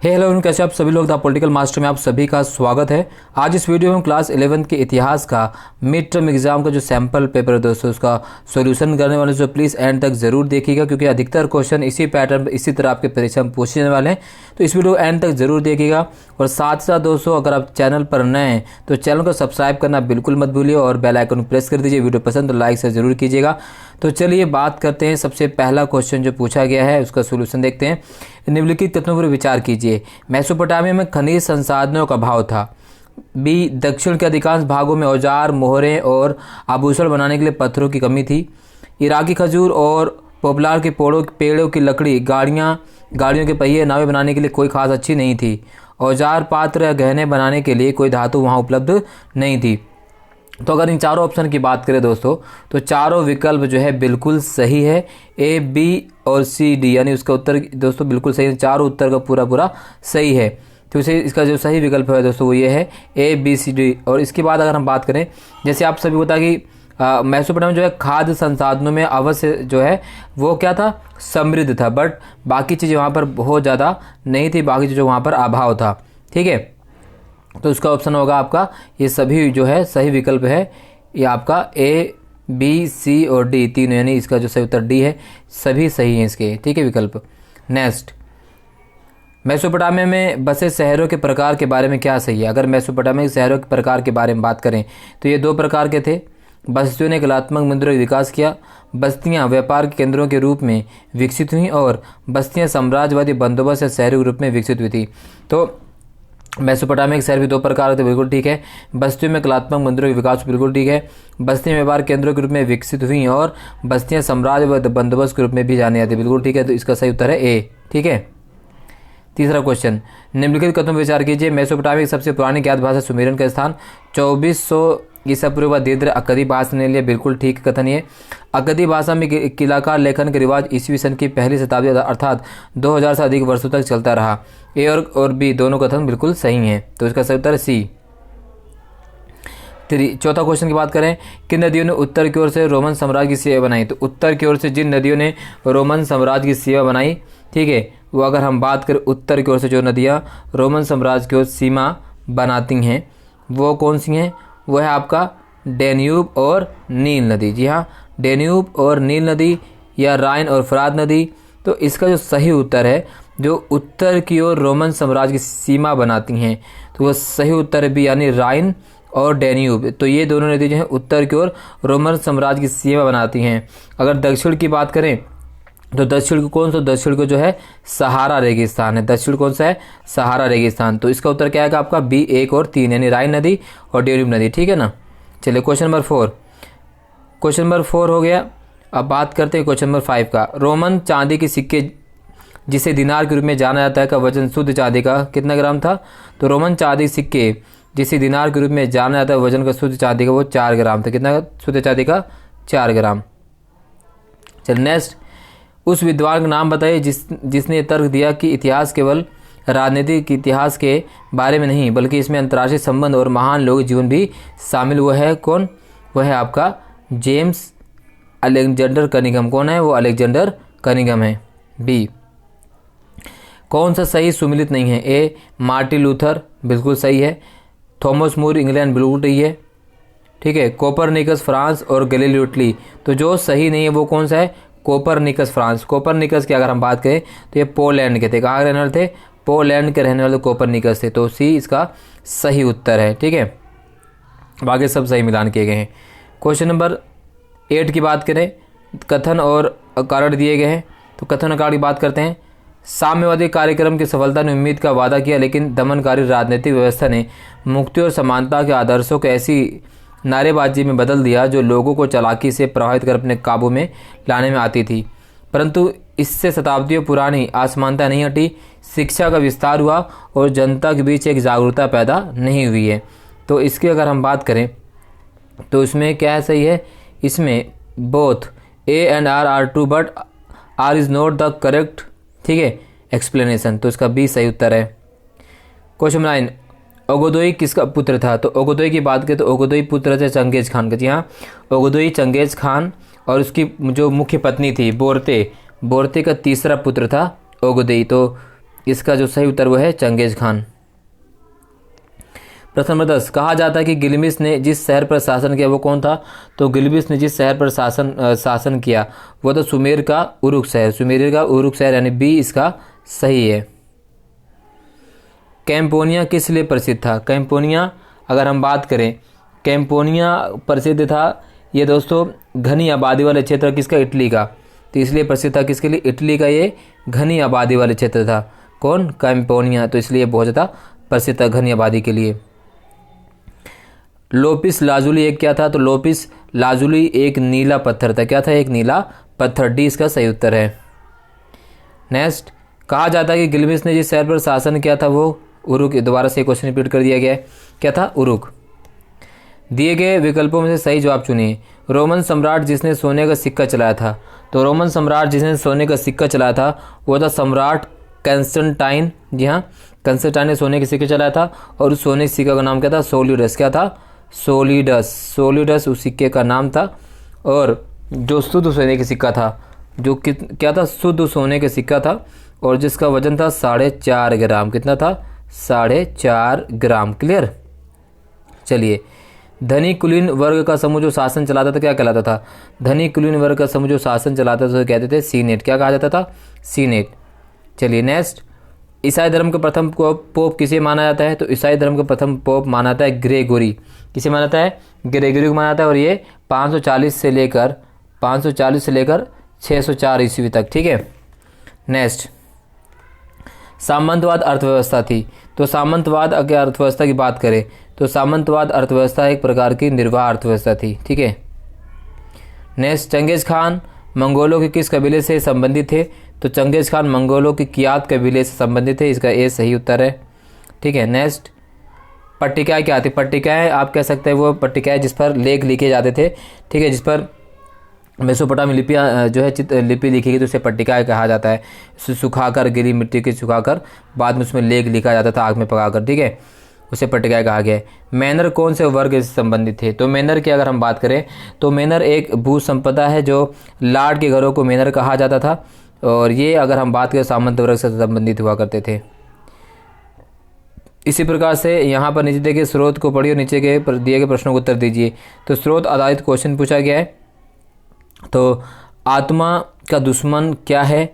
Hello everyone, कैसे आप सभी लोग द पॉलिटिकल मास्टर में आप सभी का स्वागत है। आज इस वीडियो में हम क्लास 11 के इतिहास का मिड टर्म एग्जाम का जो सैम्पल पेपर है दोस्तों उसका सॉल्यूशन करने वाले, जो प्लीज़ एंड तक ज़रूर देखिएगा क्योंकि अधिकतर क्वेश्चन इसी पैटर्न इसी तरह आपके परीक्षा में पूछने वाले हैं। तो इस वीडियो को एंड तक ज़रूर देखिएगा। और साथ साथ दोस्तों, अगर आप चैनल पर नए हैं तो चैनल को सब्सक्राइब करना बिल्कुल मत भूलिए और बेल आइकन प्रेस कर दीजिए। वीडियो पसंद तो लाइक से ज़रूर कीजिएगा। तो चलिए बात करते हैं। सबसे पहला क्वेश्चन जो पूछा गया है उसका सोल्यूशन देखते हैं। निम्नलिखित कथनों पर विचार कीजिए। मेसोपोटामिया में खनिज संसाधनों का अभाव था। बी, दक्षिण के अधिकांश भागों में औजार, मोहरें और आभूषण बनाने के लिए पत्थरों की कमी थी। इराकी खजूर और पोपलार के पेड़ों की लकड़ी गाड़ियों के पहिए, नावें बनाने के लिए कोई खास अच्छी नहीं थी। औजार, पात्र या गहने बनाने के लिए कोई धातु वहाँ उपलब्ध नहीं थी। तो अगर इन चारों ऑप्शन की बात करें दोस्तों, तो चारों विकल्प जो है बिल्कुल सही है। ए, बी और सी, डी, यानी उसका उत्तर दोस्तों बिल्कुल सही है। चारों उत्तर का पूरा सही है। तो इसे इसका जो सही विकल्प है दोस्तों वो ये है ए, बी, सी, डी। और इसके बाद अगर हम बात करें, जैसे आप सभी बता कि मेसोपोटामिया जो है खाद्य संसाधनों में अवश्य जो है वो क्या था, समृद्ध था, बट बाकी चीज़ें वहाँ पर बहुत ज़्यादा नहीं थी, बाकी चीज़ों वहाँ पर अभाव था। ठीक है, तो उसका ऑप्शन होगा आपका ये सभी जो है सही विकल्प है। ये आपका ए, बी, सी और डी तीनों, यानी इसका जो सही उत्तर डी है, सभी सही हैं इसके। ठीक है विकल्प। नेक्स्ट, मेसोपोटामिया में बसे शहरों के प्रकार के बारे में क्या सही है। अगर मेसोपोटामिया के शहरों के प्रकार के बारे में बात करें तो ये दो प्रकार के थे। बस्तियों ने कलात्मक मंदिरों का विकास किया। बस्तियां व्यापार के केंद्रों के रूप में विकसित हुई और बस्तियां साम्राज्यवादी बंदोबस्त या शहरी रूप में विकसित हुई थी। तो मेसोपोटामिया के शहर भी दो प्रकार थे, बिल्कुल ठीक है। बस्तियों में कलात्मक मंदिरों का विकास, बिल्कुल ठीक है। बस्तियां व्यापार केंद्रों के रूप में विकसित हुई और बस्तियां साम्राज्यवादी बंदोबस्त के रूप में भी जानी जाती, बिल्कुल ठीक है। तो इसका सही उत्तर है ए। ठीक है। तीसरा क्वेश्चन, निम्नलिखित कथनों पर विचार कीजिए। मेसोपोटामिया की सबसे पुरानी ज्ञात भाषा सुमेरियन का स्थान 2400 ईसा पूर्व बाद दीर्घ अक्कदी भाषा ने लिया, बिल्कुल ठीक कथन ये। अक्कदी भाषा में किलाकार लेखन का रिवाज ईस्वी सन की पहली शताब्दी अर्थात 2000 से अधिक वर्षों तक चलता रहा। ए और बी दोनों कथन बिल्कुल सही हैं, तो इसका सही उत्तर है सी। चौथा क्वेश्चन की बात करें, किन नदियों ने उत्तर की ओर से रोमन साम्राज्य की सीमा बनाई। तो उत्तर की ओर से जिन नदियों ने रोमन साम्राज्य की सीमा बनाई, ठीक है, वो अगर हम बात करें उत्तर की ओर से जो नदियाँ रोमन साम्राज्य की ओर सीमा बनाती हैं वो कौन सी हैं, वो है आपका डेन्यूब और नील नदी। जी हाँ, डेन्यूब और नील नदी या राइन और फरात नदी। तो इसका जो सही उत्तर है, जो उत्तर की ओर रोमन साम्राज्य की सीमा बनाती हैं, तो वह सही उत्तर है बी, यानी राइन और डेन्यूब। तो ये दोनों नदी जो हैं उत्तर की ओर रोमन साम्राज्य की सीमा बनाती हैं। अगर दक्षिण की बात करें तो दक्षिण को कौन सा, दक्षिण को जो है सहारा रेगिस्तान है। दक्षिण कौन सा है, सहारा रेगिस्तान। तो इसका उत्तर क्या आएगा आपका बी, 1 और 3, यानी राइन नदी और डेन्यूब नदी। ठीक है ना। चलिए क्वेश्चन नंबर 4, क्वेश्चन नंबर 4 हो गया। अब बात करते हैं क्वेश्चन नंबर 5 का। रोमन चांदी के सिक्के जिसे दिनार के रूप में जाना जाता है का वजन शुद्ध चांदी का कितना ग्राम था। तो रोमन चांदी सिक्के जिसे दिनार के रूप में जाना जाता है वजन का शुद्ध चांदी का वो 4 ग्राम था। कितना शुद्ध चांदी का, 4 ग्राम। चलिए नेक्स्ट, उस विद्वान का नाम बताइए जिसने तर्क दिया कि इतिहास केवल राजनीतिक इतिहास के बारे में नहीं बल्कि इसमें अंतर्राष्ट्रीय संबंध और महान लोग जीवन भी शामिल। वो है कौन, वह है आपका जेम्स अलेक्जेंडर कनिंघम। कौन है वो, अलेक्जेंडर कनिंघम है। बी, कौन सा सही सुमिलित नहीं है। ए, मार्टिन लूथर, बिल्कुल सही है। थॉमस मूर इंग्लैंड, बिल्कुल सही है। ठीक है। कोपरनिकस फ्रांस और गैलीलियो इटली। तो जो सही नहीं है वो कौन सा है, कोपरनिकस फ्रांस। कोपरनिकस की अगर हम बात करें तो ये पोलैंड के थे। कहाँ के रहने वाले थे, पोलैंड के रहने वाले कोपरनिकस थे। तो सी इसका सही उत्तर है। ठीक है, बाकी सब सही मिलान किए गए हैं। क्वेश्चन नंबर 8 की बात करें, कथन और कारण दिए गए हैं। तो कथन और कारण की बात करते हैं। साम्यवादी कार्यक्रम की सफलता ने उम्मीद का वादा किया, लेकिन दमनकारी राजनीतिक व्यवस्था ने मुक्ति और समानता के आदर्शों को ऐसी नारेबाजी में बदल दिया जो लोगों को चालाकी से प्रभावित कर अपने काबू में लाने में आती थी। परंतु इससे शताब्दियों पुरानी असमानता नहीं हटी, शिक्षा का विस्तार हुआ और जनता के बीच एक जागरूकता पैदा नहीं हुई है। तो इसकी अगर हम बात करें तो इसमें क्या है सही है, इसमें both A and R are true but R is not the correct, ठीक है, एक्सप्लेनेशन। तो इसका बी सही उत्तर है। क्वेश्चन 9, ओगोदोई किसका पुत्र था। तो ओगोदोई की बात करें तो ओगोदोई पुत्र थे चंगेज खान का। जी हाँ, ओगोदोई चंगेज खान और उसकी जो मुख्य पत्नी थी बोरते का तीसरा पुत्र था ओगोदोई। तो इसका जो सही उत्तर वो है चंगेज खान। प्रश्न नंबर 10, कहा जाता है कि गिलमिस ने जिस शहर पर शासन किया वो कौन था? तो गिलमिस ने जिस शहर पर शासन किया वो था सुमेर का उरुक शहर। सुमेर का उरुक शहर यानी बी इसका सही है। कैम्पोनिया किस लिए प्रसिद्ध था? कैम्पोनिया अगर हम बात करें, कैम्पोनिया प्रसिद्ध था ये दोस्तों घनी आबादी वाले क्षेत्र किसका? इटली का। तो इसलिए प्रसिद्ध था किसके लिए? इटली का ये घनी आबादी वाले क्षेत्र था। कौन? कैम्पोनिया। तो इसलिए बहुत ज़्यादा प्रसिद्ध था घनी आबादी के लिए। लोपिस लाजुली एक क्या था? तो लोपिस लाजुली एक नीला पत्थर था। क्या था? एक नीला पत्थर। डी इसका सही उत्तर है। नेक्स्ट, कहा जाता है कि गिलमिस ने जिस शहर पर शासन किया था वो उरुक। दोबारा से क्वेश्चन रिपीट कर दिया गया है। क्या था? उरुक। दिए गए विकल्पों में से सही जवाब चुनिए। रोमन सम्राट जिसने सोने का सिक्का चलाया था। तो रोमन सम्राट जिसने सोने का सिक्का चलाया था वो था सम्राट कंस्टेंटाइन। जी हाँ, कंस्टेंटाइन ने सोने के सिक्के चलाया था और उस सोने के सिक्के का नाम क्या था? सोलिडस। क्या था? सोलिडस। सोलिडस उस सिक्के का नाम था। और जो शुद्ध सोने का सिक्का था, जो क्या था? शुद्ध सोने का सिक्का था और जिसका वजन था 4.5 ग्राम। कितना था? 4.5 ग्राम। क्लियर। चलिए, धनी कुलीन वर्ग का समूह जो शासन चलाता था क्या कहलाता था? धनी कुलीन वर्ग का समूह जो शासन चलाता था तो कहते थे सीनेट। क्या कहा जाता था? सीनेट। चलिए नेक्स्ट, ईसाई धर्म का प्रथम पोप किसे माना जाता है? तो ईसाई धर्म का प्रथम पोप माना जाता है ग्रेगोरी। किसे माना जाता है? ग्रेगोरी को माना जाता है। और ये 540 से लेकर 604 ईस्वी तक। ठीक है। नेक्स्ट, सामंतवाद अर्थव्यवस्था थी। तो सामंतवाद अगर अर्थव्यवस्था की बात करें तो सामंतवाद अर्थव्यवस्था एक प्रकार की निर्वाह अर्थव्यवस्था थी। ठीक है। नेक्स्ट, चंगेज खान मंगोलों के किस कबीले से संबंधित थे? तो चंगेज खान मंगोलों की कियात कबीले से संबंधित थे। इसका ए सही उत्तर है। ठीक है। नेक्स्ट, पट्टिकाएँ क्या थी? पट्टिकाएँ आप कह सकते हैं वो पट्टिकाएँ जिस पर लेख लिखे जाते थे। ठीक है। जिस पर मेसोपोटामी लिपियाँ जो है लिपि लिखी गई तो उसे पट्टिकाएँ कहा जाता है। सुखाकर, गीली मिट्टी के सुखाकर बाद में उसमें लेख लिखा जाता था आग में पकाकर। ठीक है, उसे पट्टिकाएँ कहा गया है। मैनर कौन से वर्ग से संबंधित थे? तो मैनर की अगर हम बात करें तो मैनर एक भू संपदा है जो लार्ड के घरों को मैनर कहा जाता था। और ये अगर हम बात करें सामंत वर्ग से संबंधित हुआ करते थे। इसी प्रकार से यहाँ पर नीचे देखिए स्रोत को पढ़िए और नीचे के दिए गए प्रश्नों को उत्तर दीजिए। तो स्रोत आधारित क्वेश्चन पूछा गया है। तो आत्मा का दुश्मन क्या है?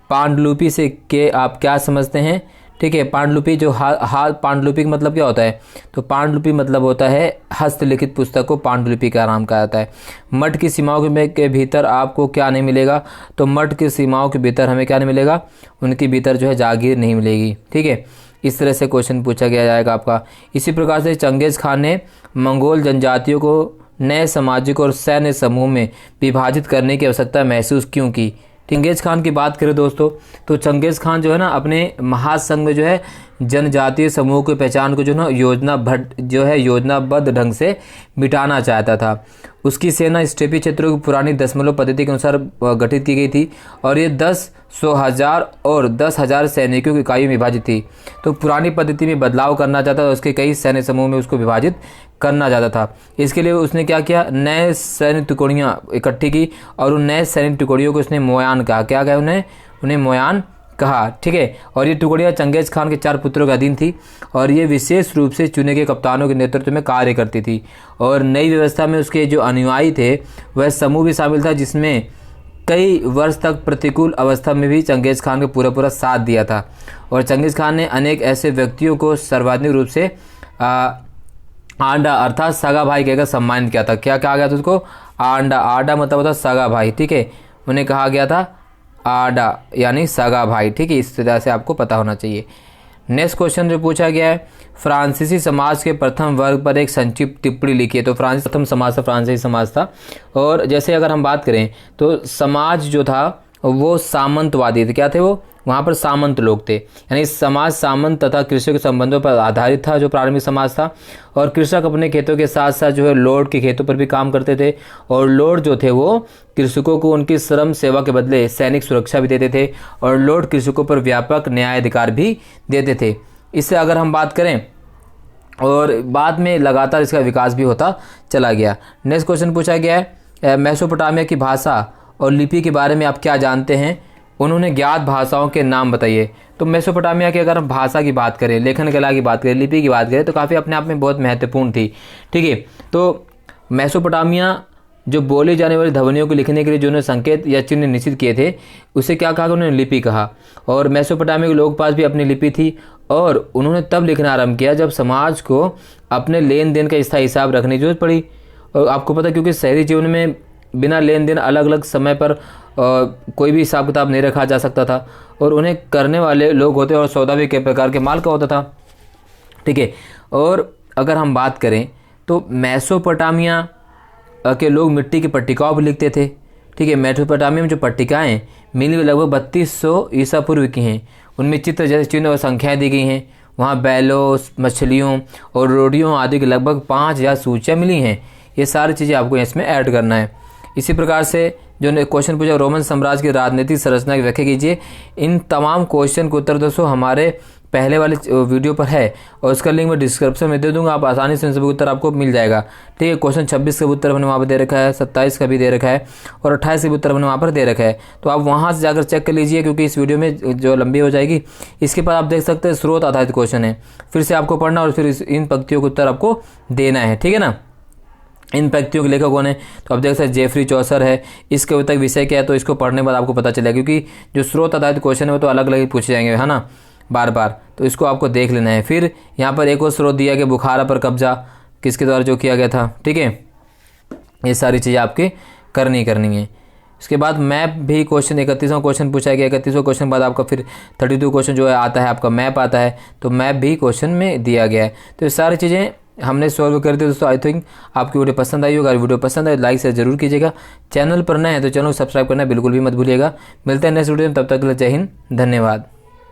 पांडुलिपि से के आप क्या समझते हैं? ठीक है। पांडुलिपि जो पांडुलिपि का मतलब क्या होता है? तो पांडुलिपि मतलब होता है हस्तलिखित पुस्तक को पांडुलिपि का नाम कहा जाता है। मठ की सीमाओं के भीतर आपको क्या नहीं मिलेगा? तो मठ की सीमाओं के भीतर हमें क्या नहीं मिलेगा? उनके भीतर जो है जागीर नहीं मिलेगी। ठीक है। इस तरह से क्वेश्चन पूछा गया जाएगा आपका। इसी प्रकार से चंगेज खान ने मंगोल जनजातियों को नए सामाजिक और सैन्य समूह में विभाजित करने की आवश्यकता महसूस क्यों की? चंगेज खान की बात करें दोस्तों तो चंगेज खान जो है ना अपने महासंघ में जो है जनजातीय समूह की पहचान को जो ना योजनाबद्ध ढंग से मिटाना चाहता था। उसकी सेना स्टेपी क्षेत्रों की पुरानी दशमलव पद्धति के अनुसार गठित की गई थी और ये 10, 100, 1000 और 10,000 सैनिकों की इकाइयों में विभाजित थी। तो पुरानी पद्धति में बदलाव करना चाहता था, उसके कई सैन्य समूह में उसको विभाजित करना चाहता था। इसके लिए उसने क्या किया? नए सैन्य टुकड़ियाँ इकट्ठी की और उन नए सैन्य टुकड़ियों को उसने मोयान कहा। क्या कहा उन्हें मोयान कहा। ठीक है। और ये टुकड़ियाँ चंगेज खान के 4 पुत्रों के अधीन थी और ये विशेष रूप से चुने गए कप्तानों के नेतृत्व में कार्य करती थी। और नई व्यवस्था में उसके जो अनुयायी थे वह समूह भी शामिल था जिसमें कई वर्ष तक प्रतिकूल अवस्था में भी चंगेज खान को पूरा साथ दिया था। और चंगेज खान ने अनेक ऐसे व्यक्तियों को सर्वाधिक रूप से आंडा अर्थात सगा भाई कहकर सम्मानित किया था। क्या कहा गया था उसको? आंडा। आंडा मतलब होता सगा भाई। ठीक है। उन्हें कहा गया था आडा यानी सगा भाई। ठीक है। इस तरह से आपको पता होना चाहिए। नेक्स्ट क्वेश्चन जो पूछा गया है, फ्रांसीसी समाज के प्रथम वर्ग पर एक संक्षिप्त टिप्पणी लिखिए। तो प्रथम समाज था फ्रांसीसी समाज था। और जैसे अगर हम बात करें तो समाज जो था वो सामंतवादी थे। क्या थे वो? वहाँ पर सामंत लोग थे, यानी समाज सामंत तथा कृषक के संबंधों पर आधारित था जो प्रारंभिक समाज था। और कृषक अपने खेतों के साथ साथ जो है लॉर्ड के खेतों पर भी काम करते थे और लॉर्ड जो थे वो कृषकों को उनकी श्रम सेवा के बदले सैनिक सुरक्षा भी देते थे और लॉर्ड कृषकों पर व्यापक न्याय अधिकार भी देते थे। इससे अगर हम बात करें और बाद में लगातार इसका विकास भी होता चला गया। नेक्स्ट क्वेश्चन पूछा गया है, मेसोपोटामिया की भाषा और लिपि के बारे में आप क्या जानते हैं? उन्होंने ज्ञात भाषाओं के नाम बताइए। तो मेसोपोटामिया की अगर हम भाषा की बात करें, लेखन कला की बात करें, लिपि की बात करें, तो काफ़ी अपने आप में बहुत महत्वपूर्ण थी। ठीक है, तो मेसोपोटामिया जो बोली जाने वाली ध्वनियों को लिखने के लिए जो उन्होंने संकेत या चिन्ह निश्चित किए थे, उसे क्या कहा, उन्होंने लिपि कहा। और मेसोपोटामिया के लोगों के पास भी अपनी लिपि थी, और उन्होंने तब लिखना आरंभ किया जब समाज को अपने लेन देन का स्थायी हिसाब रखने की जरूरत पड़ी। और आपको पता, क्योंकि शहरी जीवन में बिना लेन देन अलग अलग समय पर कोई भी हिसाब किताब नहीं रखा जा सकता था, और उन्हें करने वाले लोग होते और सौदा भी कई प्रकार के माल का होता था। ठीक है, और अगर हम बात करें तो मेसोपोटामिया के लोग मिट्टी की पट्टिकाओं पर लिखते थे। ठीक है, मेसोपोटामिया में जो पट्टिकाएँ मिली वो लगभग 3200 ईसा पूर्व की हैं। उनमें चित्र जैसे चिन्ह और संख्याएँ दी गई हैं। वहाँ बैलों, मछलियों और रोटियों आदि की लगभग 5000 सूचियाँ मिली हैं। ये सारी चीज़ें आपको इसमें ऐड करना है। इसी प्रकार से जो ने क्वेश्चन पूछा, रोमन साम्राज्य की राजनीतिक संरचना की व्याख्या कीजिए। इन तमाम क्वेश्चन के उत्तर दोस्तों हमारे पहले वाले वीडियो पर है, और उसका लिंक मैं डिस्क्रिप्शन में दे दूंगा। आप आसानी से इन सभी उत्तर आपको मिल जाएगा। ठीक है, क्वेश्चन 26 का भी उत्तर मैंने वहाँ पर दे रखा है, 27 का भी दे रखा है, और 28 का भी उत्तर मैंने वहाँ पर दे रखा है। तो आप वहाँ से जाकर चेक कर लीजिए, क्योंकि इस वीडियो में जो लंबी हो जाएगी। इसके बाद आप देख सकते हैं स्रोत आधारित क्वेश्चन है, फिर से आपको पढ़ना और फिर इन पंक्तियों के उत्तर आपको देना है। ठीक है ना, इन पंक्तियों के लेखक कौन है, तो आप देख सकते हैं जेफरी चौसर है। इस कविता का विषय क्या है, तो इसको पढ़ने के बाद आपको पता चलेगा, क्योंकि जो स्रोत आधारित क्वेश्चन है वो तो अलग अलग ही पूछे जाएंगे, है ना, बार बार। तो इसको आपको देख लेना है। फिर यहाँ पर एक और स्रोत दिया कि बुखारा पर कब्जा किसके द्वारा जो किया गया था। ठीक है, ये सारी चीज़ें आपके करनी है। इसके बाद मैप भी क्वेश्चन 31वां क्वेश्चन पूछा गया। 31वें क्वेश्चन के बाद आपका फिर 32 क्वेश्चन जो है आता है, आपका मैप आता है। तो मैप भी क्वेश्चन में दिया गया है। तो ये सारी चीज़ें हमने सॉल्व कर दी दोस्तों। आई थिंक आपकी वीडियो पसंद आई होगा। अगर वीडियो पसंद आए लाइक से जरूर कीजिएगा। चैनल पर नए हैं तो चैनल को सब्सक्राइब करना बिल्कुल भी मत भूलिएगा। मिलते हैं नेक्स्ट वीडियो में, तब तक के लिए जय हिंद, धन्यवाद।